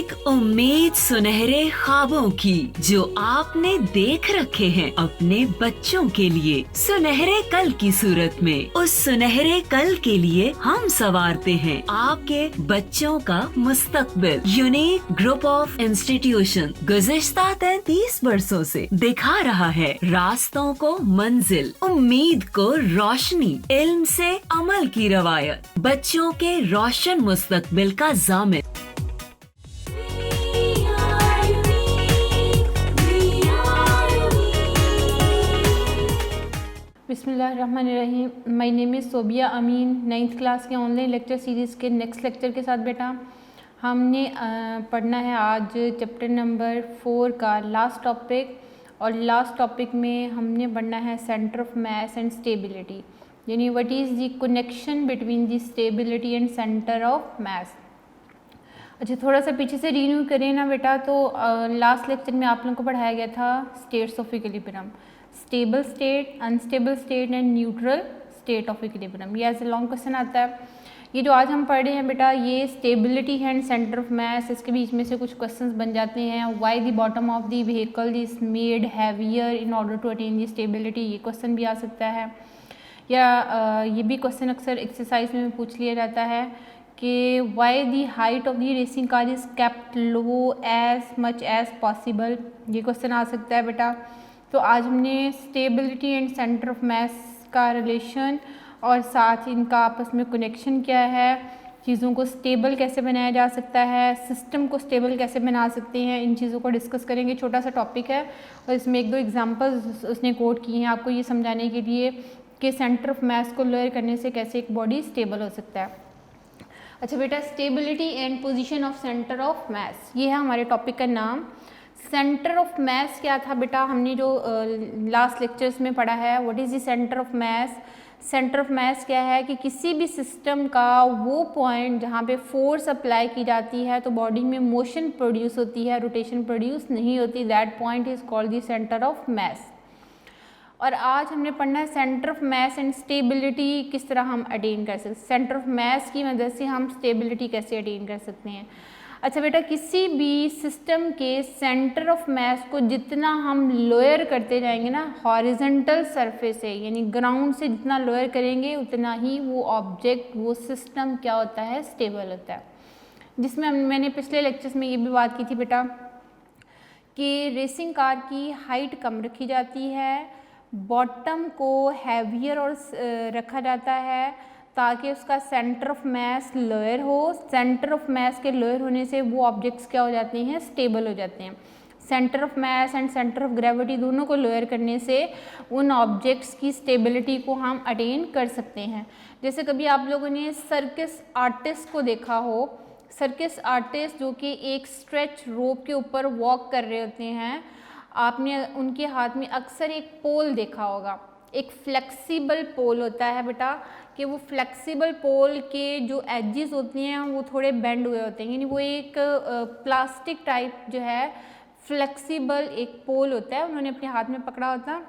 एक उम्मीद सुनहरे ख्वाबों की जो आपने देख रखे हैं अपने बच्चों के लिए, सुनहरे कल की सूरत में। उस सुनहरे कल के लिए हम संवारते हैं आपके बच्चों का मुस्तकबिल। यूनिक ग्रुप ऑफ इंस्टीट्यूशन गुज़िश्ता 33 वर्षों से दिखा रहा है रास्तों को मंजिल, उम्मीद को रोशनी, इल्म से अमल की रवायत, बच्चों के रोशन मुस्तकबिल का जामिन। बिस्मिल्लाहिर्रहमानिर्रहीम। My name is Sobia Amin. 9th class के ऑनलाइन लेक्चर सीरीज़ के नेक्स्ट लेक्चर के साथ बेटा हमने पढ़ना है आज चैप्टर नंबर 4 का लास्ट टॉपिक। और लास्ट टॉपिक में हमने पढ़ना है centre of mass and stability, यानी what is the connection between the stability and centre of mass. अच्छा, थोड़ा सा पीछे से रिन्यू करें ना बेटा, तो लास्ट लेक्चर में आप लोगों को पढ़ाया गया था states of equilibrium, stable state, unstable state and neutral state of equilibrium. ये ऐसे लॉन्ग क्वेश्चन आता है। ये जो आज हम पढ़ रहे हैं बेटा, ये stability and centre of mass, इसके बीच में से कुछ क्वेश्चंस बन जाते हैं। Why the bottom of the vehicle is made heavier in order to attain the stability, ये क्वेश्चन भी आ सकता है। या ये भी क्वेश्चन अक्सर एक्सरसाइज में पूछ लिया जाता है कि why the height of the racing car is kept low as much as possible, ये क्वेश्चन आ सकता है बेटा। तो आज हमने stability and centre of mass का रिलेशन और साथ ही इनका आपस में कनेक्शन क्या है, चीज़ों को स्टेबल कैसे बनाया जा सकता है, सिस्टम को स्टेबल कैसे बना सकते हैं, इन चीज़ों को डिस्कस करेंगे। छोटा सा टॉपिक है और इसमें एक दो एग्जांपल्स उसने कोट किए हैं आपको ये समझाने के लिए कि सेंटर ऑफ मास को लोअर करने से कैसे एक बॉडी स्टेबल हो सकता है। अच्छा बेटा, stability and position of centre of मास, ये है हमारे टॉपिक का नाम। सेंटर ऑफ मास क्या था बेटा, हमने जो लास्ट लेक्चर्स में पढ़ा है, what is the centre of mass. Centre of मास क्या है कि किसी भी सिस्टम का वो पॉइंट जहाँ पे फोर्स अप्लाई की जाती है तो बॉडी में मोशन प्रोड्यूस होती है, रोटेशन प्रोड्यूस नहीं होती, that point is called the centre of मास। और आज हमने पढ़ना है centre of mass and stability किस तरह हम अटेन कर सकते हैं, सेंटर ऑफ मास की मदद से हम स्टेबिलिटी कैसे अटेन कर सकते हैं। अच्छा बेटा, किसी भी सिस्टम के सेंटर ऑफ मास को जितना हम लोअर करते जाएंगे ना हॉरिजॉन्टल सरफेस से, यानी ग्राउंड से जितना लोअर करेंगे उतना ही वो ऑब्जेक्ट, वो सिस्टम क्या होता है, स्टेबल होता है। जिसमें मैंने पिछले लेक्चर्स में ये भी बात की थी बेटा कि रेसिंग कार की हाइट कम रखी जाती है, बॉटम को हैवियर और रखा जाता है ताकि उसका सेंटर ऑफ मास लोअर हो। सेंटर ऑफ मास के लोअर होने से वो ऑब्जेक्ट्स क्या हो जाते हैं, स्टेबल हो जाते हैं। Centre of mass and centre of gravity दोनों को लोअर करने से उन ऑब्जेक्ट्स की स्टेबिलिटी को हम अटेन कर सकते हैं। जैसे कभी आप लोगों ने सर्कस आर्टिस्ट को देखा हो, सर्कस आर्टिस्ट जो कि एक स्ट्रेच रोप के ऊपर वॉक कर रहे होते हैं, आपने उनके हाथ में अक्सर एक पोल देखा होगा, एक फ्लेक्सिबल पोल होता है बेटा, कि वो फ्लेक्सिबल पोल के जो एजेस होते हैं वो थोड़े बेंड हुए होते हैं, यानी वो एक प्लास्टिक टाइप जो है फ्लेक्सिबल एक पोल होता है, उन्होंने अपने हाथ में पकड़ा होता है,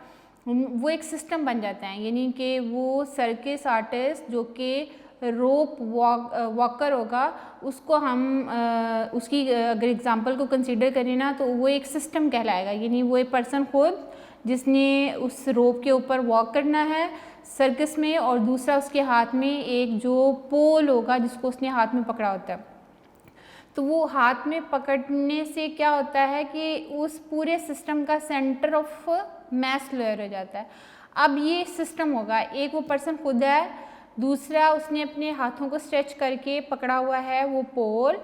वो एक सिस्टम बन जाता है। यानी कि वो सर्कस आर्टिस्ट जो कि रोप वॉकर होगा, उसको हम उसकी अगर एग्जांपल को कंसीडर करें ना तो वो एक सिस्टम कहलाएगा। यानी वो एक पर्सन खुद जिसने उस रोप के ऊपर वॉक करना है सर्कस में, और दूसरा उसके हाथ में एक जो पोल होगा जिसको उसने हाथ में पकड़ा होता है। तो वो हाथ में पकड़ने से क्या होता है कि उस पूरे सिस्टम का सेंटर ऑफ मास लोअर हो जाता है। अब ये सिस्टम होगा, एक वो पर्सन खुद है, दूसरा उसने अपने हाथों को स्ट्रेच करके पकड़ा हुआ है वो पोल,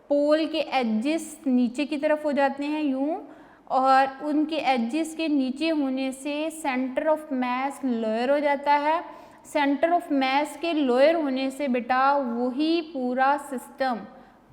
पोल के एजेस नीचे की तरफ हो जाते हैं यूं, और उनके एजेस के नीचे होने से सेंटर ऑफ मास लोअर हो जाता है। सेंटर ऑफ मास के लोअर होने से बेटा वही पूरा सिस्टम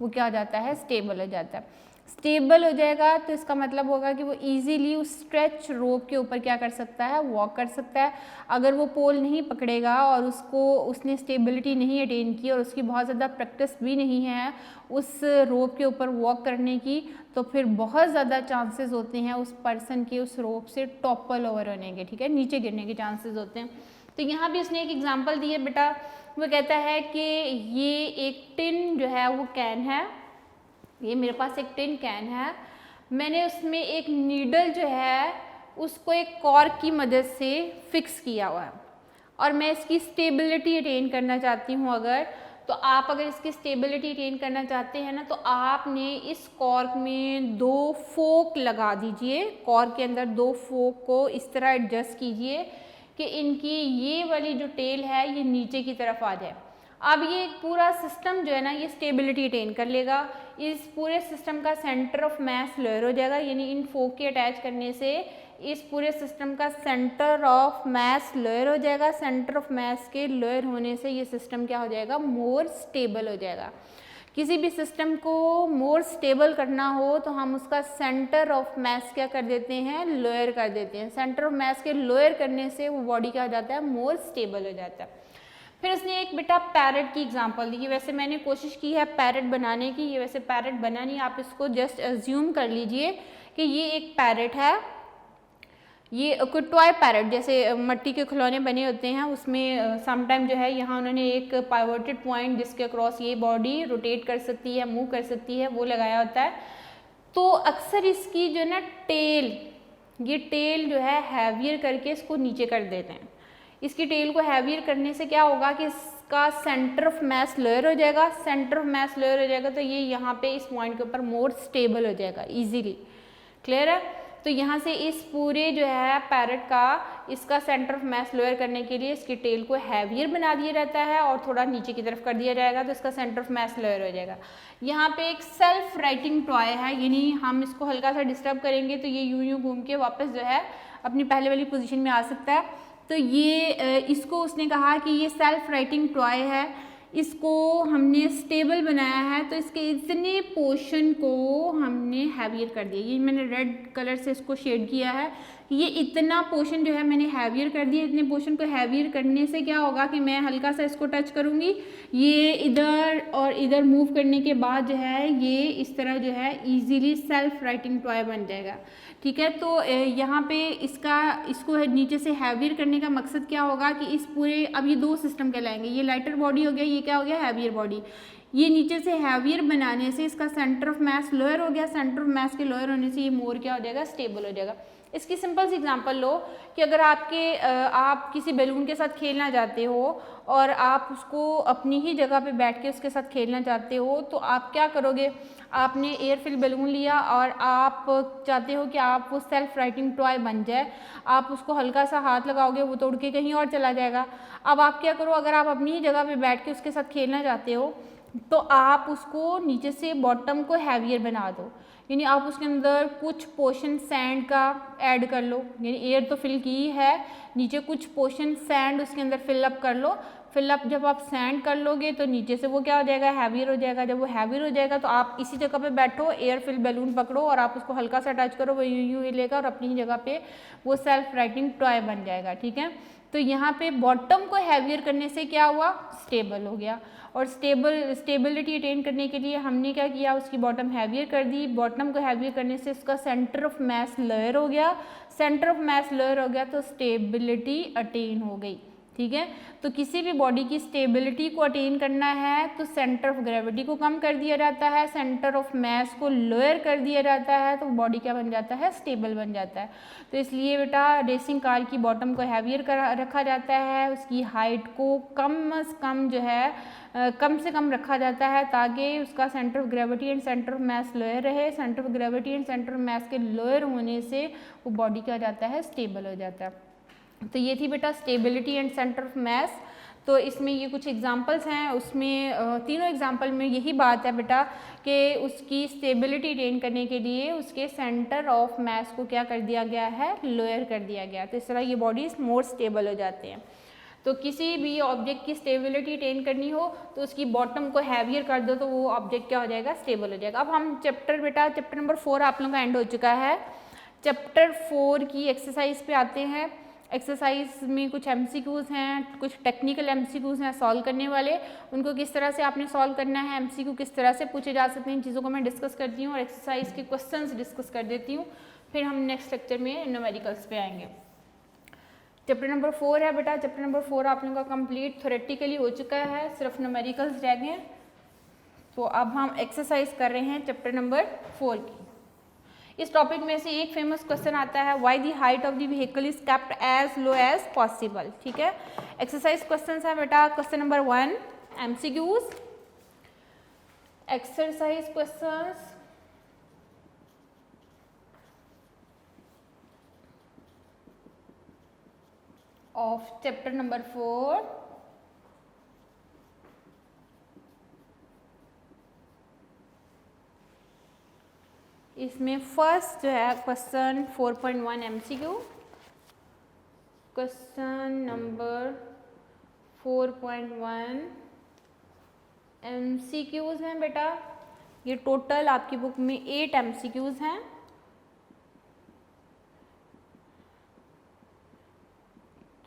वो क्या हो जाता है, स्टेबल हो जाता है। स्टेबल हो जाएगा तो इसका मतलब होगा कि वो इजीली उस स्ट्रेच रोप के ऊपर क्या कर सकता है, वॉक कर सकता है। अगर वो पोल नहीं पकड़ेगा और उसने स्टेबिलिटी नहीं अटेन की और उसकी बहुत ज़्यादा प्रैक्टिस भी नहीं है उस रोप के ऊपर वॉक करने की, तो फिर बहुत ज़्यादा चांसेस होते हैं उस पर्सन के उस रोप से टॉपल ओवर होने के, ठीक है, नीचे गिरने के चांसेस होते हैं। तो यहाँ भी उसने एक एग्जाम्पल दी है बेटा, वो कहता है कि ये एक टिन जो है वो कैन है, ये मेरे पास एक टिन कैन है, मैंने उसमें एक नीडल जो है उसको एक कॉर्क की मदद से फिक्स किया हुआ है और मैं इसकी स्टेबिलिटी अटेन करना चाहती हूँ। अगर इसकी स्टेबिलिटी अटेन करना चाहते हैं ना, तो आपने इस कॉर्क में 2 फोक लगा दीजिए। कॉर्क के अंदर 2 फोक को इस तरह एडजस्ट कीजिए कि इनकी ये वाली जो टेल है ये नीचे की तरफ आ जाए। अब ये पूरा सिस्टम जो है ना ये स्टेबिलिटी अटेन कर लेगा। इस पूरे सिस्टम का सेंटर ऑफ मास लोअर हो जाएगा, यानी इन फोक के अटैच करने से इस पूरे सिस्टम का सेंटर ऑफ मास लोअर हो जाएगा। सेंटर ऑफ मास के लोअर होने से ये सिस्टम क्या हो जाएगा, मोर स्टेबल हो जाएगा। किसी भी सिस्टम को मोर स्टेबल करना हो तो हम उसका सेंटर ऑफ मास क्या कर देते हैं, लोअर कर देते हैं। सेंटर ऑफ मास के लोअर करने से वो बॉडी क्या हो जाता है, मोर स्टेबल हो जाता है। फिर उसने एक बेटा पैरेट की एग्जांपल दी। वैसे मैंने कोशिश की है पैरेट बनाने की, ये वैसे पैरेट बना नहीं, आप इसको जस्ट अज्यूम कर लीजिए कि ये एक पैरेट है। ये कोई टॉय पैरेट जैसे मिट्टी के खिलौने बने होते हैं, उसमें समटाइम जो है यहाँ उन्होंने एक पाइवोटेड पॉइंट जिसके अक्रॉस ये बॉडी रोटेट कर सकती है, मूव कर सकती है, वो लगाया होता है। तो अक्सर इसकी जो ना टेल, ये टेल जो है हैवियर करके इसको नीचे कर देते हैं। इसकी टेल को हैवियर करने से क्या होगा कि इसका सेंटर ऑफ मास लोअर हो जाएगा। सेंटर ऑफ मास लोअर हो जाएगा तो ये यहाँ पे इस पॉइंट के ऊपर मोर स्टेबल हो जाएगा इजीली। क्लियर है? तो यहाँ से इस पूरे जो है पैरेट का इसका सेंटर ऑफ मास लोअर करने के लिए इसकी टेल को हैवियर बना दिया जाता है और थोड़ा नीचे की तरफ कर दिया जाएगा, तो इसका सेंटर ऑफ मास लोअर हो जाएगा। यहाँ पे एक सेल्फ राइटिंग टॉय है, यानी हम इसको हल्का सा डिस्टर्ब करेंगे तो ये यूं घूम के वापस जो है अपनी पहले वाली पोजीशन में आ सकता है। तो ये इसको उसने कहा कि ये सेल्फ राइटिंग टॉय है, इसको हमने स्टेबल बनाया है, तो इसके इतने पोर्शन को हमने हैवियर कर दिया। ये मैंने रेड कलर से इसको शेड किया है। ये इतना पोर्शन जो है मैंने हैवियर कर दिया। इतने पोर्शन को हैवियर करने से क्या होगा कि मैं हल्का सा इसको टच करूँगी, ये इधर और इधर मूव करने के बाद जो है ये इस तरह जो है इजीली सेल्फ राइटिंग टॉय बन जाएगा। ठीक है, तो यहाँ पे इसको नीचे से हैवियर करने का मकसद क्या होगा कि इस पूरे, अब ये 2 सिस्टम कहलाएंगे, ये लाइटर बॉडी हो गया, ये क्या हो गया, हैवियर बॉडी। ये नीचे से हैवियर बनाने से इसका सेंटर ऑफ मास लोअर हो गया। सेंटर ऑफ मास के लोअर होने से ये मोर क्या हो जाएगा, स्टेबल हो जाएगा। इसकी सिंपल सी एग्जांपल लो कि अगर आप किसी बैलून के साथ खेलना चाहते हो और आप उसको अपनी ही जगह पे बैठ के उसके साथ खेलना चाहते हो, तो आप क्या करोगे, आपने एयरफिल बैलून लिया और आप चाहते हो कि आप वो सेल्फ राइटिंग टॉय बन जाए। आप उसको हल्का सा हाथ लगाओगे, वो तो उड़ के कहीं और चला जाएगा। अब आप क्या करो, अगर आप अपनी ही जगह पे बैठ के उसके साथ खेलना चाहते हो तो आप उसको नीचे से बॉटम को हैवियर बना दो, यानी आप उसके अंदर कुछ पोर्शन सैंड का ऐड कर लो, यानी एयर तो फिल की है, नीचे कुछ पोर्शन सैंड उसके अंदर फिलअप कर लो। फिलअप जब आप सैंड कर लोगे तो नीचे से वो क्या हो जाएगा, हैवियर हो जाएगा। जब वो हैवियर हो जाएगा तो आप इसी जगह पे बैठो, एयर फिल बैलून पकड़ो और आप उसको हल्का सा टच करो, वो यूं हिलेगा और अपनी ही जगह पे वो सेल्फ राइटिंग टॉय बन जाएगा। ठीक है, तो यहाँ पे बॉटम को हैवियर करने से क्या हुआ, स्टेबल हो गया। और स्टेबिलिटी अटेन करने के लिए हमने क्या किया, उसकी बॉटम हैवियर कर दी। बॉटम को हैवियर करने से उसका सेंटर ऑफ मास लोअर हो गया। सेंटर ऑफ मास लोअर हो गया तो स्टेबिलिटी अटेन हो गई। ठीक है, तो किसी भी बॉडी की स्टेबिलिटी को अटेन करना है तो सेंटर ऑफ ग्रेविटी को कम कर दिया जाता है, सेंटर ऑफ मास को लोअर कर दिया जाता है, तो बॉडी क्या बन जाता है, स्टेबल बन जाता है। तो इसलिए बेटा रेसिंग कार की बॉटम को हैवियर रखा जाता है, उसकी हाइट को कम से कम जो है कम से कम रखा जाता है ताकि उसका centre of gravity and centre of mass lower रहे। Centre of gravity and centre of mass के लोअर होने से वो बॉडी क्या जाता है, स्टेबल हो जाता है। तो ये थी बेटा स्टेबिलिटी एंड सेंटर ऑफ मास। तो इसमें ये कुछ एग्जांपल्स हैं, उसमें तीनों एग्जांपल में यही बात है बेटा कि उसकी स्टेबिलिटी अटेन करने के लिए उसके सेंटर ऑफ मास को क्या कर दिया गया है, लोअर कर दिया गया। तो इस तरह ये बॉडीज मोर स्टेबल हो जाते हैं। तो किसी भी ऑब्जेक्ट की स्टेबिलिटी अटेन करनी हो तो उसकी बॉटम को हैवियर कर दो तो वो ऑब्जेक्ट क्या हो जाएगा, स्टेबल हो जाएगा। अब हम चैप्टर नंबर 4 आप लोगों का एंड हो चुका है। चैप्टर 4 की एक्सरसाइज पे आते हैं। एक्सरसाइज में कुछ एमसीक्यूज़ हैं, कुछ टेक्निकल एमसीक्यूज़ हैं सॉल्व करने वाले। उनको किस तरह से आपने सॉल्व करना है, एमसीक्यू किस तरह से पूछे जा सकते हैं, इन चीज़ों को मैं डिस्कस करती हूँ और एक्सरसाइज के क्वेश्चंस डिस्कस कर देती हूँ। फिर हम नेक्स्ट लेक्चर में न्यूमेरिकल्स पे आएंगे। चैप्टर नंबर 4 है बेटा। चैप्टर नंबर 4 आप लोगों का कंप्लीट थ्योरेटिकली हो चुका है, सिर्फ न्यूमेरिकल्स रह गए हैं। तो अब हम एक्सरसाइज कर रहे हैं चैप्टर नंबर 4 की। इस टॉपिक में से एक फेमस क्वेश्चन आता है, why the height of the vehicle is kept as low as possible. ठीक है, एक्सरसाइज क्वेश्चन है बेटा। Question number 1 MCQs, exercise questions of chapter number 4। इसमें फर्स्ट जो है question 4.1 MCQ, question number 4.1 MCQs हैं बेटा। ये टोटल आपकी बुक में 8 MCQs हैं।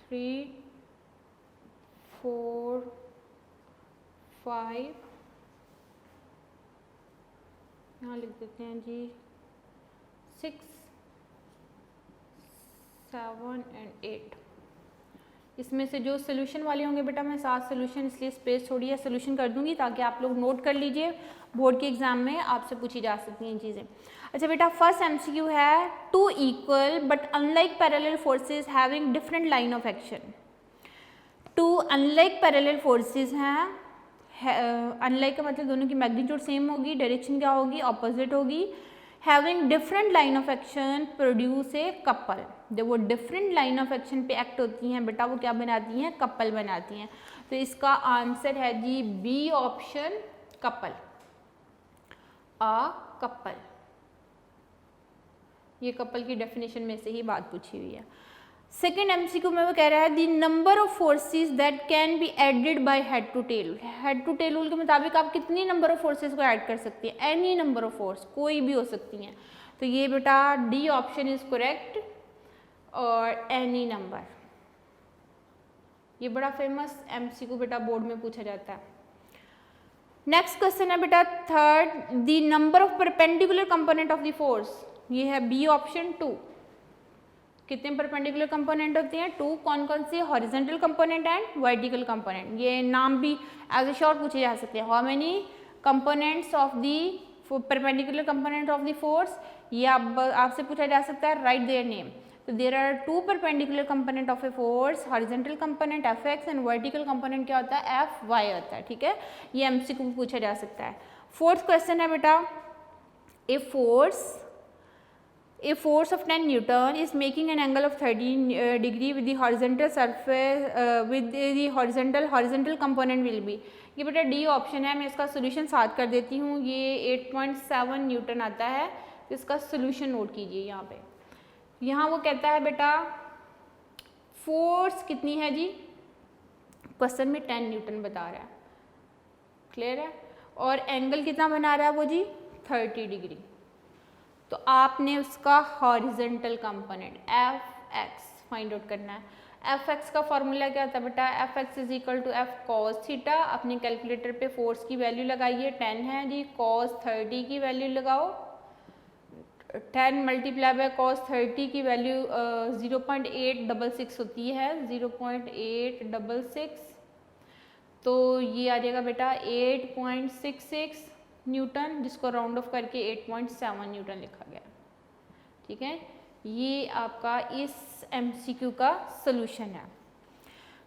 3, 4, 5, यहाँ लिख देते हैं जी 6, 7 एंड 8। इसमें से जो सोल्यूशन वाले होंगे बेटा, मैं 7 सोल्यूशन इसलिए स्पेस छोड़ी है, सोल्यूशन कर दूंगी ताकि आप लोग नोट कर लीजिए, बोर्ड के एग्जाम में आपसे पूछी जा सकती हैं चीज़ें। अच्छा बेटा, फर्स्ट MCQ है, two equal but unlike parallel forces having different line of action. Two unlike parallel forces हैं, अनलाइक का मतलब दोनों की मैग्नीट्यूड सेम होगी, डायरेक्शन क्या होगी, ऑपोजिट होगी। Having different line of action produce a couple. जब वो डिफरेंट लाइन ऑफ एक्शन पे एक्ट होती हैं बेटा, वो क्या बनाती हैं, कपल बनाती हैं। तो इसका आंसर है जी B option, couple, a couple. ये कपल की डेफिनेशन में से ही बात पूछी हुई है। सेकेंड MCQ में वो कह रहा है the number of forces that can be added by head to tail. Head to tail rule के मुताबिक आप कितनी नंबर ऑफ फोर्सेस को ऐड कर सकती हैं, एनी नंबर ऑफ फोर्स, कोई भी हो सकती हैं। तो ये बेटा डी ऑप्शन इज करेक्ट, और एनी नंबर। ये बड़ा फेमस MCQ बेटा बोर्ड में पूछा जाता है। नेक्स्ट क्वेश्चन है बेटा third, the number of perpendicular component of the force. ये है बी ऑप्शन 2। कितने परपेंडिकुलर कंपोनेंट होते हैं, 2। कौन कौन से, horizontal component and vertical component. ये नाम भी एज ए शॉर्ट पूछे जा सकते हैं। How many components of the perpendicular component of the force, ये आपसे पूछा जा सकता है, राइट देयर नेम। तो there are 2 perpendicular component of a force, horizontal component Fx and vertical component क्या होता है, Fy होता है। ठीक है, ये MCQ पूछा जा सकता है। फोर्थ क्वेश्चन है बेटा, ए force of 10 Newton is making an angle of 30 degree with the horizontal surface with the horizontal component will be। ये बेटा डी ऑप्शन है। मैं इसका सोल्यूशन साथ कर देती हूँ। ये 8.7 न्यूटन आता है। तो इसका सोल्यूशन नोट कीजिए यहाँ पे। यहाँ वो कहता है बेटा फोर्स कितनी है जी, क्वेश्चन में 10 न्यूटन बता रहा है, क्लियर है, और एंगल कितना बना रहा है वो जी 30 डिग्री। तो आपने उसका horizontal component Fx find out करना है। Fx का फॉर्मूला क्या होता है बेटा, Fx is equal to F cos theta. अपने कैलकुलेटर पे फोर्स की वैल्यू लगाइए, 10 है जी, cos 30 की वैल्यू लगाओ, 10 मल्टीप्लाई बाय cos 30 की वैल्यू 0.866 होती है, 0.866। तो ये आ जाएगा बेटा 8.66 न्यूटन, जिसको राउंड ऑफ करके 8.7 न्यूटन लिखा गया। ठीक है, ये आपका इस MCQ का सोल्यूशन है।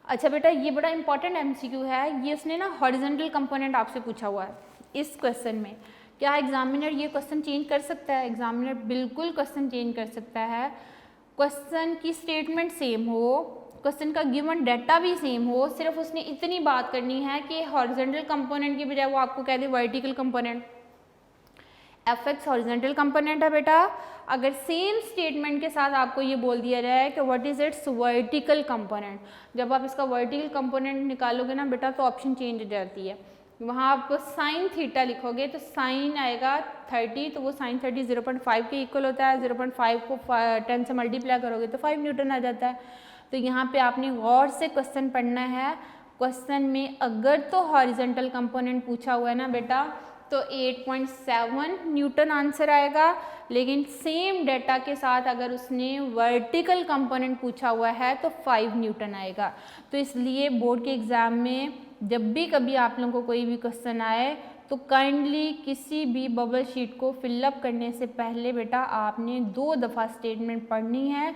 अच्छा बेटा, ये बड़ा इंपॉर्टेंट MCQ है। ये उसने ना हॉरिजॉन्टल कंपोनेंट आपसे पूछा हुआ है इस क्वेश्चन में। क्या एग्जामिनर ये क्वेश्चन चेंज कर सकता है? एग्जामिनर बिल्कुल क्वेश्चन चेंज कर सकता है। क्वेश्चन की स्टेटमेंट सेम हो, क्वेश्चन का गिवन डाटा भी सेम हो, सिर्फ उसने इतनी बात करनी है कि हॉरिजॉन्टल कंपोनेंट की बजाय वो आपको कह दे vertical component. Fx horizontal component है बेटा। अगर सेम स्टेटमेंट के साथ आपको ये बोल दिया जाए कि what is it's vertical component, जब आप इसका वर्टिकल कंपोनेंट निकालोगे ना बेटा तो ऑप्शन चेंज हो जाती है। वहाँ आप साइन थीटा लिखोगे तो साइन आएगा 30, तो वो साइन 30 0.5 के इक्वल होता है। 0.5 को 10 से मल्टीप्लाई करोगे तो 5 न्यूटन आ जाता है। तो यहाँ पे आपने गौर से क्वेश्चन पढ़ना है। क्वेश्चन में अगर तो हॉरिजॉन्टल कंपोनेंट पूछा हुआ है ना बेटा तो 8.7 न्यूटन आंसर आएगा, लेकिन सेम डेटा के साथ अगर उसने वर्टिकल कंपोनेंट पूछा हुआ है तो 5 न्यूटन आएगा। तो इसलिए बोर्ड के एग्ज़ाम में जब भी कभी आप लोगों को कोई भी क्वेश्चन आए तो काइंडली किसी भी बबल शीट को फिलअप करने से पहले बेटा आपने 2 दफ़ा स्टेटमेंट पढ़नी है,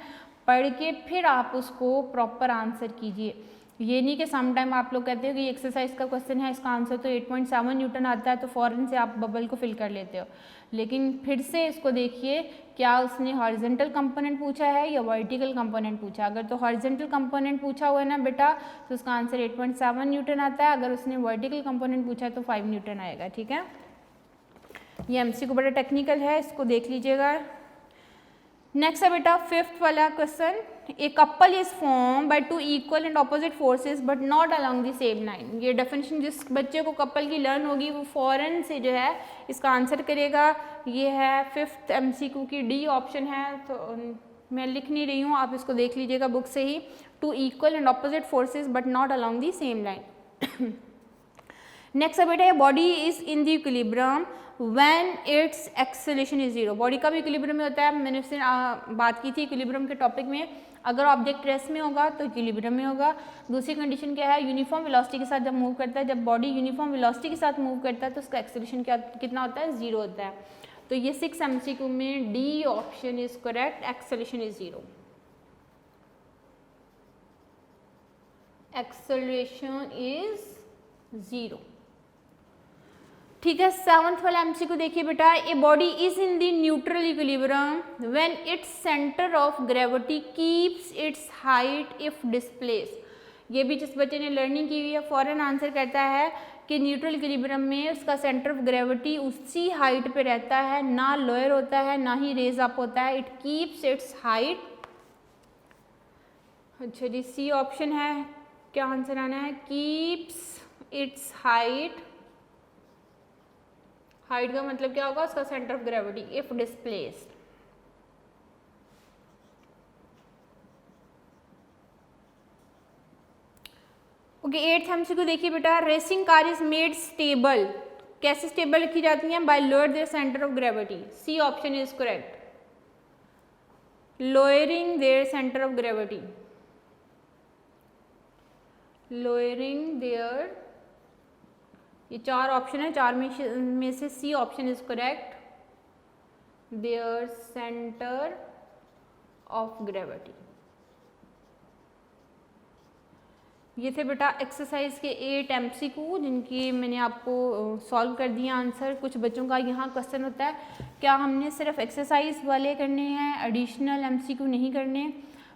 पढ़ के फिर आप उसको प्रॉपर आंसर कीजिए। ये नहीं कि सम टाइम आप लोग कहते हो कि एक्सरसाइज का क्वेश्चन है, इसका आंसर तो 8.7 न्यूटन आता है, तो फ़ौरन से आप बबल को फिल कर लेते हो। लेकिन फिर से इसको देखिए, क्या उसने हॉरिजॉन्टल कंपोनेंट पूछा है या वर्टिकल कंपोनेंट पूछा। अगर तो हॉरिजॉन्टल कंपोनेंट पूछा हुआ है ना बेटा, तो उसका आंसर 8.7 न्यूटन आता है। अगर उसने वर्टिकल कंपोनेंट पूछा है तो 5 न्यूटन आएगा। ठीक है, ये एमसीक्यू बड़ा टेक्निकल है, इसको देख लीजिएगा। नेक्स्ट है बेटा 5th वाला question, a couple is form by 2 equal and opposite forces but not along the same line. ये डेफिनेशन जिस बच्चे को कपल की लर्न होगी वो फौरन से जो है इसका आंसर करेगा। ये है 5th एमसीक्यू की डी ऑप्शन है, तो मैं लिख नहीं रही हूँ, आप इसको देख लीजिएगा बुक से ही। 2 equal and opposite forces but not along the same line. Next है बेटा, body is in the equilibrium when it's acceleration is 0। Body का भी इक्विलिब्रियम में होता है, मैंने उससे बात की थी इक्विलिब्रियम के टॉपिक में। अगर ऑब्जेक्ट रेस्ट में होगा तो इक्विलिब्रियम में होगा। दूसरी कंडीशन क्या है, यूनिफॉर्म वेलोसिटी के साथ जब मूव करता है, जब बॉडी यूनिफॉर्म वेलोसिटी के साथ मूव करता है तो उसका एक्सेलरेशन कितना होता है, 0 होता है। तो ये 6 एमसीक्यू में D option is correct, acceleration is 0। Acceleration is 0। ठीक है, 7th वाला एमसीक्यू देखिए बेटा, ए body is in the neutral equilibrium when its centre of gravity keeps it's height if displace. ये भी जिस बच्चे ने लर्निंग की हुई है फौरन आंसर करता है कि न्यूट्रल इक्विलिब्रियम में उसका सेंटर ऑफ ग्रेविटी उसी हाइट पे रहता है, ना लोअर होता है ना ही रेज अप होता है, इट कीप्स इट्स हाइट। अच्छा जी, सी ऑप्शन है, क्या आंसर आना है, कीप्स इट्स हाइट। हाइट का मतलब क्या होगा, उसका centre of gravity if displaced. Okay, 8th MCQ देखिए बेटा, racing car is made stable. कैसे स्टेबल रखी जाती हैं, by lower their centre of gravity. C option is correct, lowering their centre of gravity. Lowering their, ये 4 option है, 4 में से C option is correct, their centre of gravity. ये थे बेटा एक्सरसाइज के 8 एमसीक्यू जिनकी मैंने आपको सॉल्व कर दिया आंसर। कुछ बच्चों का यहाँ क्वेश्चन होता है, क्या हमने सिर्फ एक्सरसाइज वाले करने हैं, एडिशनल एमसीक्यू नहीं करने।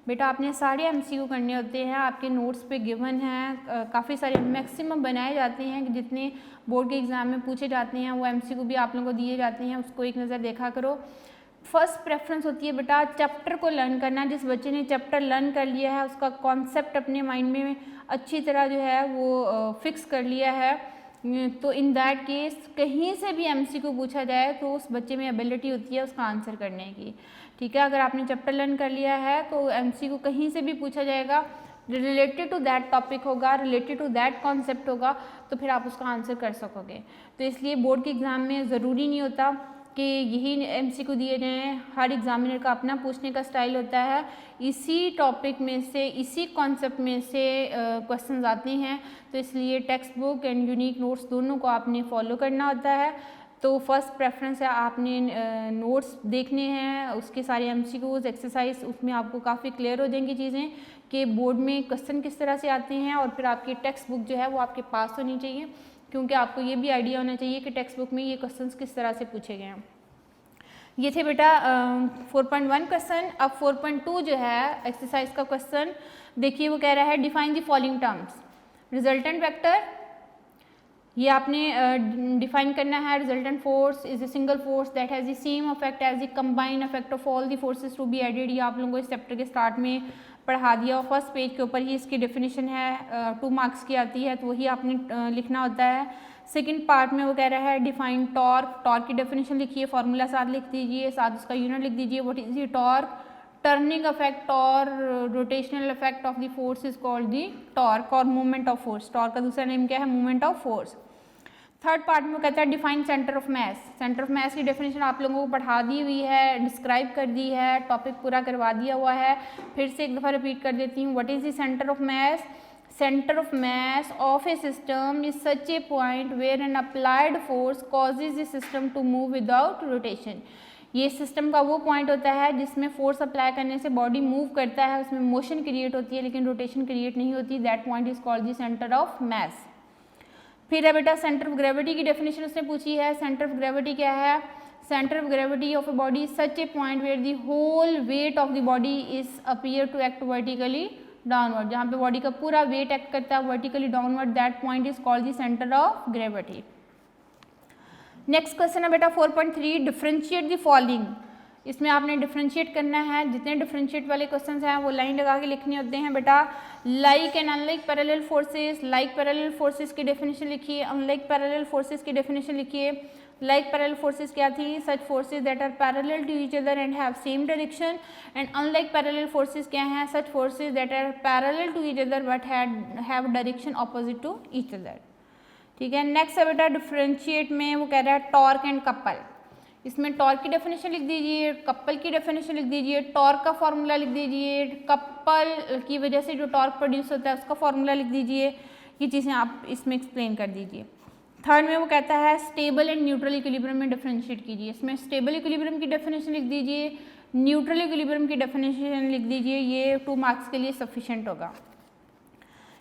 बेटा आपने सारे एमसीक्यू करने होते हैं, आपके नोट्स पे गिवन हैं, काफ़ी सारे मैक्सिमम बनाए जाते हैं कि जितने बोर्ड के एग्ज़ाम में पूछे जाते हैं वो एमसीक्यू भी आप लोगों को दिए जाते हैं, उसको एक नज़र देखा करो। फर्स्ट प्रेफरेंस होती है बेटा चैप्टर को लर्न करना। जिस बच्चे ने चैप्टर लर्न कर लिया है, उसका कॉन्सेप्ट अपने माइंड में अच्छी तरह जो है वो फिक्स कर लिया है, तो इन दैट केस कहीं से भी एमसीक्यू पूछा जाए तो उस बच्चे में एबिलिटी होती है उसका आंसर करने की। ठीक है, अगर आपने चैप्टर लर्न कर लिया है तो एमसीक्यू कहीं से भी पूछा जाएगा, रिलेटेड टू दैट टॉपिक होगा, रिलेटेड टू दैट कॉन्सेप्ट होगा, तो फिर आप उसका आंसर कर सकोगे। तो इसलिए बोर्ड के एग्ज़ाम में ज़रूरी नहीं होता कि यही एमसीक्यू दिए जाएँ, हर एग्जामिनर का अपना पूछने का स्टाइल होता है। इसी टॉपिक में से, इसी कॉन्सेप्ट में से क्वेश्चंस आते हैं, तो इसलिए text book and unique notes दोनों को आपने फॉलो करना होता है। तो फर्स्ट प्रेफरेंस है आपने नोट्स देखने हैं, उसके सारे एमसीक्यूज एक्सरसाइज, उसमें आपको काफ़ी क्लियर हो जाएंगी चीज़ें कि बोर्ड में क्वेश्चन किस तरह से आते हैं। और फिर आपकी टेक्स्ट बुक जो है वो आपके पास होनी चाहिए, क्योंकि आपको ये भी आइडिया होना चाहिए कि टेक्स्ट बुक में ये क्वेश्चंस किस तरह से पूछे गए हैं। ये थे बेटा 4.1 क्वेश्चन। अब 4.2 जो है एक्सरसाइज का क्वेश्चन देखिए, वो कह रहा है define the following terms. Resultant vector, ये आपने डिफाइन करना है। Resultant force is a single force that has the same effect as the combined effect of all the forces to be added. ये आप लोगों को इस चैप्टर के स्टार्ट में पढ़ा दिया, और फर्स्ट पेज के ऊपर ही इसकी डेफिनेशन है, 2 मार्क्स की आती है, तो वही आपने लिखना होता है। सेकंड पार्ट में वो कह रहा है डिफाइन टॉर्क। टॉर्क की डेफिनेशन लिखिए, फार्मूला साथ लिख दीजिए, साथ उसका यूनिट लिख दीजिए, what is the torque. Turning effect और rotational effect of the force is called the torque, और मूवमेंट ऑफ फोर्स। टॉर्क का दूसरा नेम क्या है, movement of force. Third part में कहता है define centre of mass. Centre of mass की डेफिनेशन आप लोगों को पढ़ा दी हुई है, डिस्क्राइब कर दी है, टॉपिक पूरा करवा दिया हुआ है। फिर से एक दफ़ा रिपीट कर देती हूँ, what is the centre of mess. center of mass of a system is such a point where an applied force causes the system to move without rotation. ये सिस्टम का वो पॉइंट होता है जिसमें फोर्स अप्लाई करने से body move करता है, उसमें मोशन क्रिएट होती है लेकिन रोटेशन क्रिएट नहीं होती. That point is called the centre of mass. फिर है बेटा सेंटर ऑफ ग्रेविटी की डेफिनेशन उसने पूछी है. सेंटर ऑफ ग्रेविटी क्या है? Centre of gravity of a body such a point where the whole weight of the body is appear to act vertically downward. जहाँ पे बॉडी का पूरा वेट एक्ट करता है vertically downward, that point is called the centre of gravity. Next question है बेटा 4.3 differentiate the following. इसमें आपने डिफरेंशिएट करना है. जितने डिफरेंशिएट वाले क्वेश्चन हैं वो लाइन लगा के लिखने होते हैं बेटा. Like and unlike parallel forces. Like parallel forces की डेफिनेशन लिखिए. अनलाइक पैरेलल फोर्सेस की डेफिनेशन लिखिए. लाइक पैरेलल फोर्सेस क्या थी? Such forces that are parallel to each other and have same direction. And unlike parallel forces क्या हैं? Such forces that are parallel to each other but have direction opposite to each other. ठीक है. Next है बेटा differentiate में वो कह रहा है टॉर्क एंड कपल. इसमें टॉर्क की डेफिनेशन लिख दीजिए, कपल की डेफिनेशन लिख दीजिए, टॉर्क का फॉर्मूला लिख दीजिए, कपल की वजह से जो टॉर्क प्रोड्यूस होता है उसका फॉर्मूला लिख दीजिए. ये चीज़ें आप इसमें एक्सप्लेन कर दीजिए. थर्ड में वो कहता है स्टेबल एंड न्यूट्रल इक्विलिब्रियम में डिफरेंशिएट कीजिए. इसमें स्टेबल इक्विलिब्रियम की डेफिनेशन लिख दीजिए, न्यूट्रल इक्विलिब्रियम की डेफिनेशन लिख दीजिए. ये 2 मार्क्स के लिए सफिशिएंट होगा.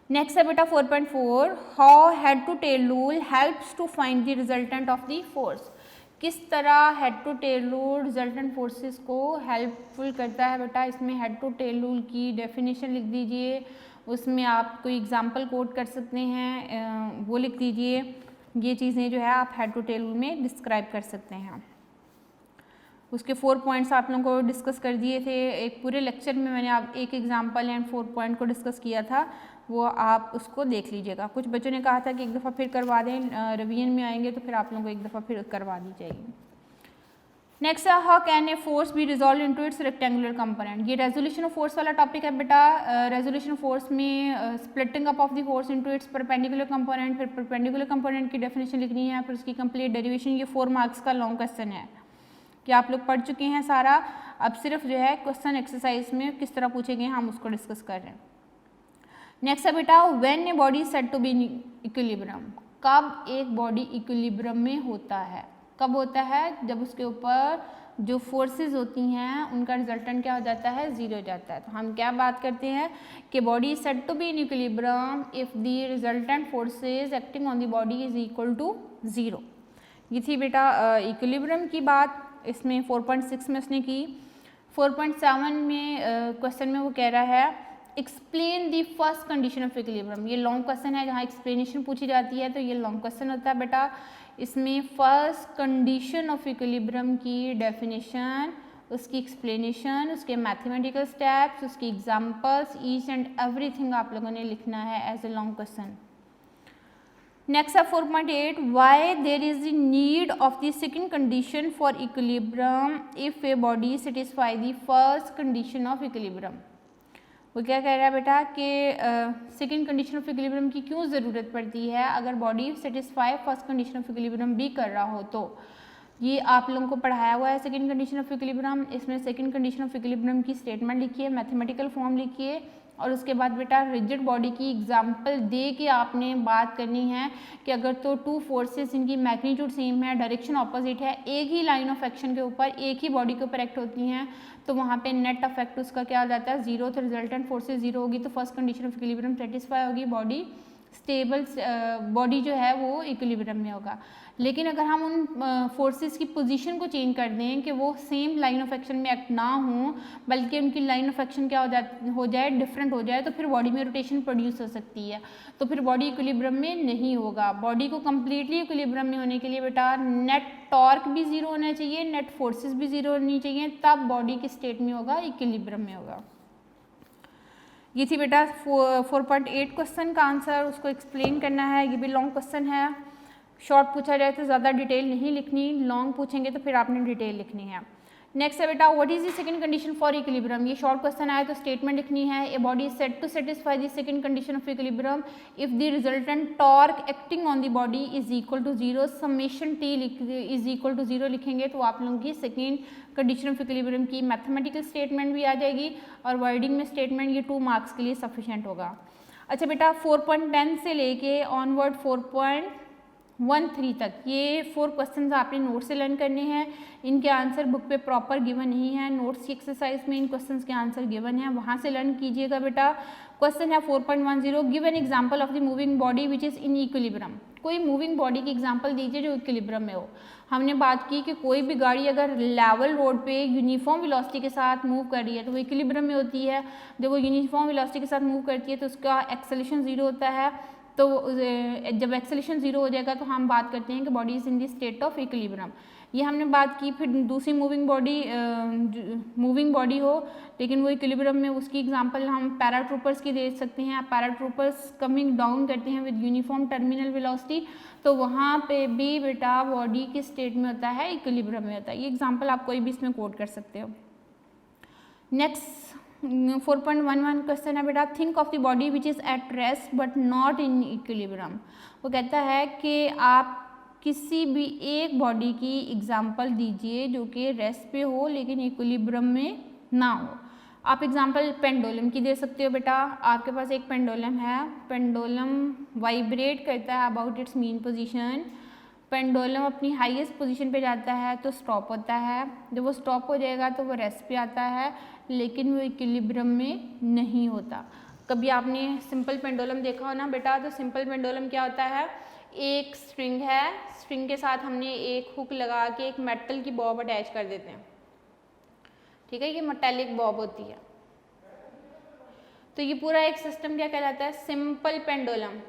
नेक्स्ट है बेटा 4.4 how head to tail rule helps to find the resultant of the force. किस तरह head to tail rule resultant forces को हेल्पफुल करता है बेटा. इसमें हेड टू टेल रूल की डेफिनेशन लिख दीजिए. उसमें आप कोई एग्जांपल कोट कर सकते हैं, वो लिख दीजिए. ये चीज़ें जो है आप हेड टू टेल रूल में डिस्क्राइब कर सकते हैं. उसके 4 पॉइंट्स आप लोगों को डिस्कस कर दिए थे. एक पूरे लेक्चर में मैंने आप एक एग्जांपल एंड 4 पॉइंट को डिस्कस किया था, वो आप उसको देख लीजिएगा. कुछ बच्चों ने कहा था कि एक दफ़ा फिर करवा दें, रिवीजन में आएंगे तो फिर आप लोगों को एक दफ़ा फिर करवा दी जाएगी. नेक्स्ट है how can a force be resolve into its rectangular component. ये रेजोल्यूशन ऑफ फोर्स वाला टॉपिक है बेटा. रेजोल्यूशन ऑफ फोर्स में splitting up of the force into its perpendicular component, फिर परपेंडिकुलर कंपोनेंट की डेफिनेशन लिखनी है, फिर उसकी कंप्लीट डेरिवेशन. ये 4 मार्क्स का लॉन्ग क्वेश्चन है कि आप लोग पढ़ चुके हैं सारा. अब सिर्फ जो है क्वेश्चन एक्सरसाइज में किस तरह पूछे गए हम उसको डिस्कस कर रहे हैं. नेक्स्ट है बेटा when a body said to be equilibrium. कब एक बॉडी इक्विलिब्रियम में होता है? कब होता है? जब उसके ऊपर जो फोर्सेस होती हैं उनका रिजल्टेंट क्या हो जाता है? 0 हो जाता है. तो हम क्या बात करते हैं कि body said to be in equilibrium if the resultant forces acting on the body is equal to 0. ये थी बेटा इक्विलिब्रियम की बात. इसमें 4.6 में उसने की. 4.7 में क्वेश्चन में वो कह रहा है explain the first condition of equilibrium. ये लॉन्ग क्वेश्चन है, जहाँ एक्सप्लेनेशन पूछी जाती है तो ये लॉन्ग क्वेश्चन होता है बेटा. इसमें फर्स्ट कंडीशन ऑफ इक्विलिब्रियम की डेफिनेशन, उसकी एक्सप्लेनेशन, उसके मैथमेटिकल स्टेप्स, उसकी एग्जांपल्स, ईच एंड एवरीथिंग आप लोगों ने लिखना है as a long question. Next है 4.8 why there is the need of the second condition for equilibrium if a body satisfy the first condition of equilibrium. वो क्या कह रहा है बेटा कि सेकेंड कंडीशन ऑफ इक्विलिब्रियम की क्यों ज़रूरत पड़ती है अगर body satisfy first condition of equilibrium भी कर रहा हो. तो ये आप लोगों को पढ़ाया हुआ है सेकेंड कंडीशन ऑफ इक्विलिब्रियम. इसमें सेकेंड कंडीशन ऑफ इक्विलिब्रियम की स्टेटमेंट लिखिए, मैथमेटिकल फॉर्म लिखिए और उसके बाद बेटा रिजिड बॉडी की एग्जांपल दे के आपने बात करनी है कि अगर तो 2 फोर्सेस इनकी मैग्नीट्यूड सेम है, डायरेक्शन ऑपोजिट है, एक ही लाइन ऑफ एक्शन के ऊपर एक ही बॉडी के ऊपर एक्ट होती हैं, तो वहाँ पे नेट इफेक्ट उसका क्या हो जाता है? 0. तो रिजल्टेंट फोर्सेस 0 होगी तो first condition of equilibrium satisfy होगी, बॉडी स्टेबल, बॉडी जो है वो इक्विलिब्रियम में होगा. लेकिन अगर हम उन फोर्सेस की पोजीशन को चेंज कर दें कि वो सेम लाइन ऑफ एक्शन में एक्ट ना हो बल्कि उनकी लाइन ऑफ एक्शन क्या हो जाए डिफरेंट हो जाए, तो फिर बॉडी में रोटेशन प्रोड्यूस हो सकती है, तो फिर बॉडी इक्विलिब्रियम में नहीं होगा. बॉडी को कम्प्लीटली इक्विलिब्रियम में होने के लिए बेटा नेट टॉर्क भी 0 होना चाहिए, नेट फोर्सेस भी 0 होनी चाहिए, तब बॉडी किस स्टेट में होगा? इक्विलिब्रियम में होगा. ये थी बेटा 4.8 क्वेश्चन का आंसर. उसको एक्सप्लेन करना है. ये भी लॉन्ग क्वेश्चन है. शॉर्ट पूछा जाए तो ज़्यादा डिटेल नहीं लिखनी, लॉन्ग पूछेंगे तो फिर आपने डिटेल लिखनी है. नेक्स्ट है बेटा what is the second condition for equilibrium. ये शॉर्ट क्वेश्चन आया तो स्टेटमेंट लिखनी है. A body is said to satisfy the second condition of equilibrium if the resultant torque acting on the body is equal to 0. Summation T is equal to 0 लिखेंगे तो आप लोगों की सेकेंड कंडीशन ऑफ इक्विलिब्रियम की mathematical statement भी आ जाएगी और वर्डिंग में स्टेटमेंट. ये 2 मार्क्स के लिए सफिशिएंट होगा. अच्छा बेटा 4.10 से लेके ऑनवर्ड 4.13 तक ये 4 क्वेश्चंस आपने नोट से लर्न करने हैं। इनके आंसर बुक पे प्रॉपर गिवन नहीं है, नोट्स की एक्सरसाइज में इन क्वेश्चंस के आंसर गिवन है, वहाँ से लर्न कीजिएगा बेटा। क्वेश्चन है 4.10, give an example of the moving body which is in equilibrium. कोई मूविंग बॉडी की एग्जाम्पल दीजिए जो इक्विलिब्रियम में हो। हमने बात की कि कोई भी गाड़ी अगर लेवल रोड पे यूनिफॉर्म वेलोसिटी के साथ मूव कर रही है तो वो इक्विलिब्रियम में होती है। जब वो यूनिफॉर्म वेलोसिटी के साथ मूव करती है तो उसका एक्सेलरेशन 0 होता है। तो जब एक्सेलरेशन 0 हो जाएगा तो हम बात करते हैं कि body is in the state of equilibrium. ये हमने बात की। फिर दूसरी मूविंग बॉडी हो लेकिन वो इक्विलिब्रियम में, उसकी एग्जांपल हम पैराट्रूपर्स की दे सकते हैं। पैराट्रूपर्स कमिंग डाउन करते हैं विद यूनिफॉर्म टर्मिनल वेलोसिटी, तो वहाँ पे भी बेटा बॉडी किस स्टेट में होता है, इक्विलिब्रियम में होता है। ये एग्जांपल आप कोई भी इसमें कोट कर सकते हो। नेक्स्ट 4.11 क्वेश्चन है बेटा, think of the body which is at rest but not in equilibrium. वो कहता है कि आप किसी भी एक बॉडी की एग्जांपल दीजिए जो कि रेस्ट पे हो लेकिन इक्विलिब्रियम में ना हो। आप एग्जांपल पेंडुलम की दे सकते हो बेटा। आपके पास एक पेंडुलम है, पेंडुलम वाइब्रेट करता है about it's mean position. Pendulum अपनी हाईएस्ट पोजीशन पे जाता है तो स्टॉप होता है। जब वो स्टॉप हो जाएगा तो वो रेस्ट पे आता है लेकिन वो इक्विलिब्रियम में नहीं होता। कभी आपने सिंपल पेंडुलम देखा हो ना बेटा, तो सिंपल पेंडुलम क्या होता है, एक स्ट्रिंग है, स्ट्रिंग के साथ हमने एक हुक लगा के एक मेटल की बॉब अटैच कर देते हैं, ठीक है, ये मेटेलिक बॉब होती है। तो ये पूरा एक सिस्टम क्या कहलाता है, सिंपल पेंडुलम।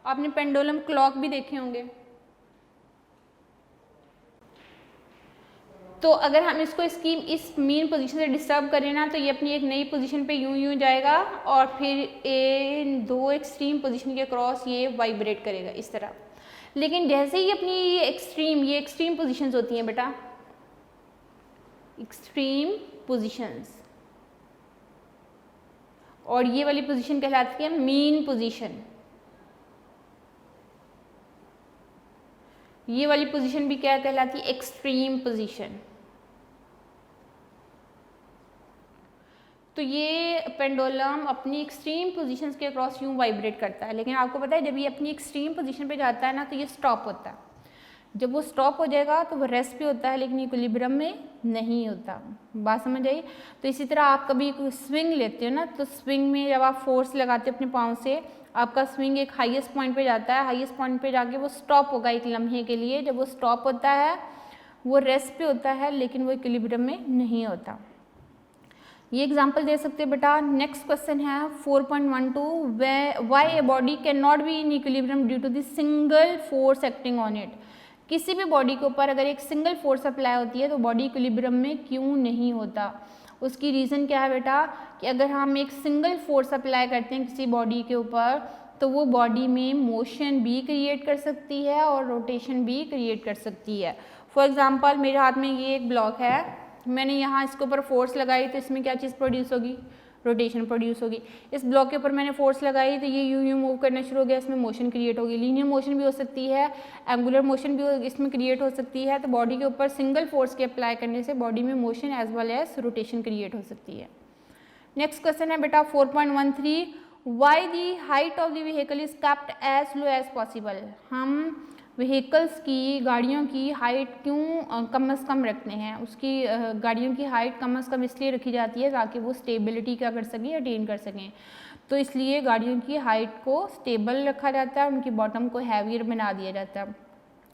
आपने पेंडुलम क्लॉक भी देखे होंगे। तो अगर हम इसको इस मीन पोजीशन से डिस्टर्ब करें ना तो ये अपनी एक नई पोजीशन पे यूं जाएगा और फिर इन दो एक्सट्रीम पोजीशन के क्रॉस ये वाइब्रेट करेगा इस तरह। लेकिन जैसे ही अपनी ये एक्सट्रीम पोजीशंस होती हैं बेटा, एक्सट्रीम पोजीशंस, और ये वाली पोजीशन कहलाती है मीन पोजीशन। ये वाली पोजीशन भी क्या कहलाती है, एक्सट्रीम पोजीशन। तो ये पेंडुलम अपनी एक्सट्रीम पोजीशंस के अक्रॉस यूं वाइब्रेट करता है, लेकिन आपको पता है जब ये अपनी एक्सट्रीम पोजीशन पे जाता है ना तो ये स्टॉप होता है। जब वो स्टॉप हो जाएगा तो वो रेस्ट पे होता है लेकिन इक्विलिब्रियम में नहीं होता। बात समझ आई। तो इसी तरह आप कभी स्विंग लेते हो ना, तो स्विंग में जब आप फोर्स लगाते हो अपने पाँव से, आपका स्विंग एक हाईएस्ट पॉइंट पे जाता है, हाईएस्ट पॉइंट पे जाके वो स्टॉप होगा एक लम्हे के लिए। जब वो स्टॉप होता है वो रेस्ट पे होता है लेकिन वो इक्विलिब्रियम में नहीं होता। ये एग्जांपल दे सकते हैं बेटा। नेक्स्ट क्वेश्चन है 4.12, why a body can not be in equilibrium due to the single force acting on it. किसी भी बॉडी के ऊपर अगर एक सिंगल फोर्स अप्लाई होती है तो बॉडी इक्विलिब्रियम में क्यों नहीं होता। उसकी रीज़न क्या है बेटा कि अगर हम एक सिंगल फोर्स अप्लाई करते हैं किसी बॉडी के ऊपर तो वो बॉडी में मोशन भी क्रिएट कर सकती है और रोटेशन भी क्रिएट कर सकती है। फॉर एग्जांपल मेरे हाथ में ये एक ब्लॉक है, मैंने यहाँ इसके ऊपर फोर्स लगाई तो इसमें क्या चीज़ प्रोड्यूस होगी, रोटेशन प्रोड्यूस होगी। इस ब्लॉक के ऊपर मैंने फोर्स लगाई तो ये यूं मूव करना शुरू हो गया, इसमें मोशन क्रिएट होगी। लीनियर मोशन भी हो सकती है, एंगुलर मोशन भी इसमें क्रिएट हो सकती है। तो बॉडी के ऊपर सिंगल फोर्स के अप्लाई करने से बॉडी में motion as well as rotation create हो सकती है। नेक्स्ट क्वेश्चन है बेटा 4.13, why the height of the vehicle is kept as low as possible. हम व्हीकल्स की, गाड़ियों की हाइट क्यों कम से कम रखते हैं। उसकी गाड़ियों की हाइट कम से कम इसलिए रखी जाती है ताकि वो स्टेबिलिटी क्या कर सकें, अटेन कर सकें। तो इसलिए गाड़ियों की हाइट को स्टेबल रखा जाता है, उनकी बॉटम को हैवियर बना दिया जाता है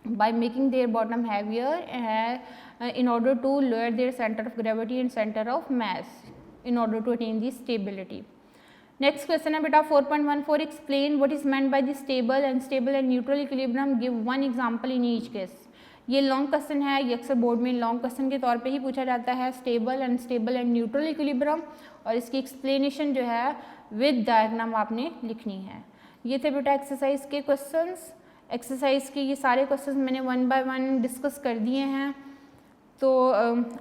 by making their bottom heavier in order to lower their centre of gravity and centre of mass in order to attain the stability. Next question है बेटा 4.14, explain what is meant by the stable and neutral equilibrium, give one example in each case. ये long question है, ये अक्सर board में long question के तौर पे ही पूछा जाता है, स्टेबल एंड न्यूट्रल इक्विलिब्रियम, और इसकी एक्सप्लेनेशन जो है विद डायग्राम आपने लिखनी है। ये थे बेटा एक्सरसाइज के क्वेश्चंस। एक्सरसाइज के ये सारे क्वेश्चंस मैंने 1 बाय 1 डिस्कस कर दिए हैं, तो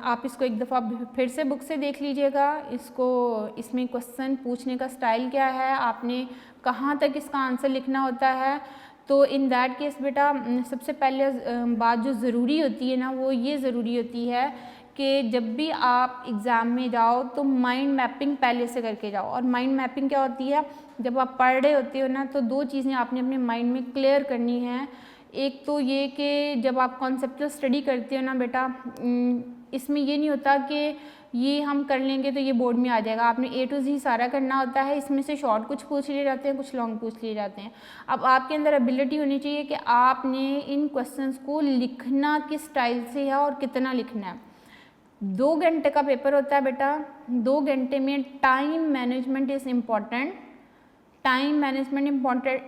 आप इसको एक दफ़ा फिर से बुक से देख लीजिएगा। इसमें क्वेश्चन पूछने का स्टाइल क्या है, आपने कहाँ तक इसका आंसर लिखना होता है। तो इन दैट केस बेटा सबसे पहले बात जो ज़रूरी होती है ना वो ये ज़रूरी होती है कि जब भी आप एग्ज़ाम में जाओ तो माइंड मैपिंग पहले से करके जाओ। और माइंड मैपिंग क्या होती है, जब आप पढ़ रहे होते हो ना तो दो चीज़ें आपने अपने माइंड में क्लियर करनी है। एक तो ये कि जब आप कॉन्सेप्चुअल स्टडी करते हो ना बेटा, इसमें ये नहीं होता कि ये हम कर लेंगे तो ये बोर्ड में आ जाएगा। आपने A to Z सारा करना होता है। इसमें से शॉर्ट कुछ पूछ लिए जाते हैं, कुछ लॉन्ग पूछ लिए जाते हैं। अब आपके अंदर एबिलिटी होनी चाहिए कि आपने इन क्वेश्चंस को लिखना किस स्टाइल से है और कितना लिखना है। 2 घंटे का पेपर होता है बेटा, 2 घंटे में time management is important. Time management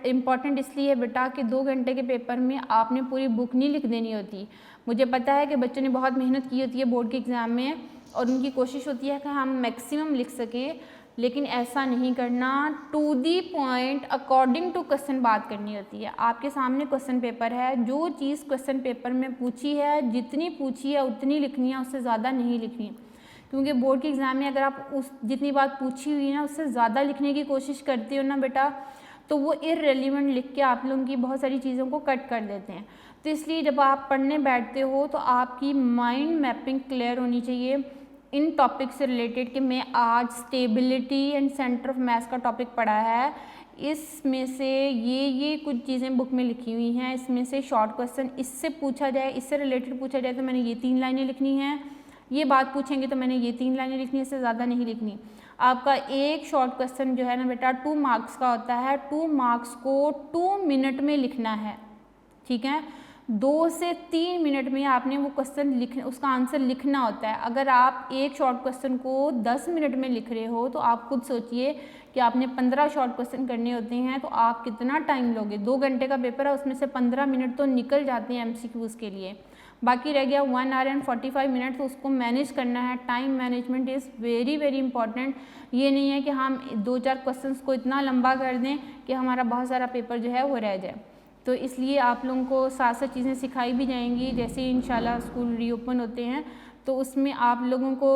important इसलिए है बेटा कि 2 घंटे के पेपर में आपने पूरी बुक नहीं लिख देनी होती। मुझे पता है कि बच्चों ने बहुत मेहनत की होती है बोर्ड के एग्ज़ाम में और उनकी कोशिश होती है कि हम मैक्सिमम लिख सकें, लेकिन ऐसा नहीं करना। To the point according to question बात करनी होती है। आपके सामने क्वेश्चन पेपर है, जो चीज़ क्वेश्चन पेपर में पूछी है, जितनी पूछी है उतनी लिखनी है, उससे ज़्यादा नहीं लिखनी। क्योंकि बोर्ड के एग्ज़ाम में अगर आप उस जितनी बात पूछी हुई है ना उससे ज़्यादा लिखने की कोशिश करते हो ना बेटा, तो वो इररेलेवेंट लिख के आप लोगों की बहुत सारी चीज़ों को कट कर देते हैं। तो इसलिए जब आप पढ़ने बैठते हो तो आपकी माइंड मैपिंग क्लियर होनी चाहिए इन टॉपिक से रिलेटेड कि मैं आज stability and centre of mass का टॉपिक पढ़ा है, इसमें से ये कुछ चीज़ें बुक में लिखी हुई हैं, इसमें से शॉर्ट क्वेश्चन इससे पूछा जाए, इससे रिलेटेड पूछा जाए तो मैंने ये 3 लाइनें लिखनी हैं, ये बात पूछेंगे तो मैंने ये 3 लाइनें लिखनी है, इससे ज़्यादा नहीं लिखनी। आपका एक शॉर्ट क्वेश्चन जो है ना बेटा 2 मार्क्स का होता है, 2 मार्क्स को 2 मिनट में लिखना है, ठीक है। 2 से 3 मिनट में आपने वो क्वेश्चन उसका आंसर लिखना होता है। अगर आप एक शॉर्ट क्वेश्चन को 10 मिनट में लिख रहे हो तो आप खुद सोचिए कि आपने 15 शॉर्ट क्वेश्चन करने होते हैं तो आप कितना टाइम लोगे। 2 घंटे का पेपर है, उसमें से 15 मिनट तो निकल जाते हैं MCQs के लिए, बाकी रह गया 1 आवर एंड 45 मिनट, तो उसको मैनेज करना है। Time management is very very important. ये नहीं है कि हम 2-4 क्वेश्चंस को इतना लंबा कर दें कि हमारा बहुत सारा पेपर जो है वो रह जाए। तो इसलिए आप लोगों को साथ चीज़ें सिखाई भी जाएंगी। जैसे इंशाल्लाह स्कूल रीओपन होते हैं तो उसमें आप लोगों को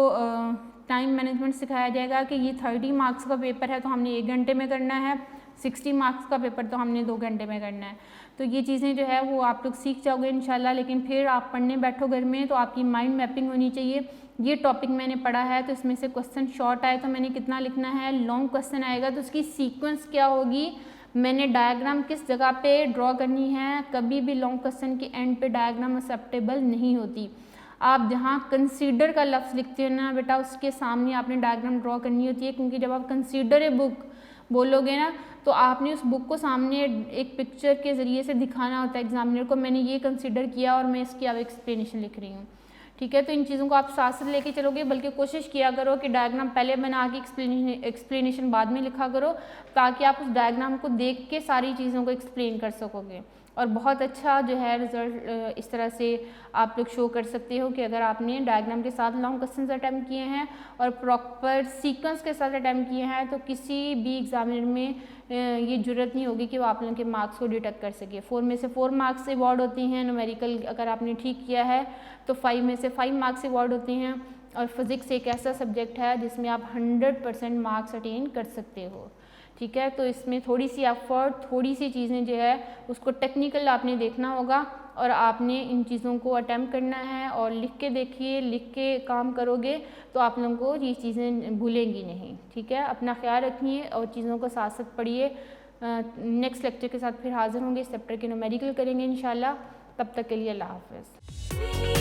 टाइम मैनेजमेंट सिखाया जाएगा कि ये 30 मार्क्स का पेपर है तो हमने 1 घंटे में करना है, 60 मार्क्स का पेपर तो हमने 2 घंटे में करना है। तो ये चीज़ें जो है वो आप लोग सीख जाओगे इंशाल्लाह। लेकिन फिर आप पढ़ने बैठो घर में तो आपकी माइंड मैपिंग होनी चाहिए। ये टॉपिक मैंने पढ़ा है तो इसमें से क्वेश्चन शॉर्ट आए तो मैंने कितना लिखना है, लॉन्ग क्वेश्चन आएगा तो उसकी सीक्वेंस क्या होगी, मैंने डायग्राम किस जगह पे ड्रॉ करनी है। कभी भी लॉन्ग क्वेश्चन के एंड पे डायग्राम एक्सेप्टेबल नहीं होती। आप जहाँ कंसीडर का लफ्ज़ लिखते हो ना बेटा उसके सामने आपने डायग्राम ड्रॉ करनी होती है, क्योंकि जब आप कंसीडर ए बुक बोलोगे ना तो आपने उस बुक को सामने एक पिक्चर के ज़रिए से दिखाना होता है एग्जामिनर को, मैंने ये कंसीडर किया और मैं इसकी अब एक्सप्लेनेशन लिख रही हूँ, ठीक है। तो इन चीज़ों को आप साथ साथ लेके चलोगे, बल्कि कोशिश किया करो कि डायग्राम पहले बना के एक्सप्लेनेशन बाद में लिखा करो, ताकि आप उस डायग्राम को देख के सारी चीज़ों को एक्सप्लेन कर सकोगे। और बहुत अच्छा जो है रिज़ल्ट इस तरह से आप लोग शो कर सकते हो कि अगर आपने डायग्राम के साथ लॉन्ग क्वेश्चंस अटैम्प्ट किए हैं और प्रॉपर सीक्वेंस के साथ अटैम्प्ट किए हैं तो किसी भी एग्जामिनर में ये जरूरत नहीं होगी कि वो आप लोगों के मार्क्स को डिटेक्ट कर सके। 4 में से 4 मार्क्स अवार्ड होती हैं, न्यूमेरिकल अगर आपने ठीक किया है तो 5 में से 5 मार्क्स अवार्ड होते हैं। और फिज़िक्स एक ऐसा सब्जेक्ट है जिसमें आप 100% मार्क्स अटेन कर सकते हो, ठीक है। तो इसमें थोड़ी सी एफर्ट, थोड़ी सी चीज़ें जो है उसको टेक्निकल आपने देखना होगा और आपने इन चीज़ों को अटैम्प्ट करना है। और लिख के देखिए, लिख के काम करोगे तो आप लोगों को ये चीज़ें भूलेंगी नहीं, ठीक है। अपना ख्याल रखिए और चीज़ों को साथ साथ पढ़िए। नेक्स्ट लेक्चर के साथ फिर हाज़िर होंगे, इस चैप्टर के न्यूमेरिकल करेंगे इंशाल्लाह। तब तक के लिए अल्लाह हाफ़िज़।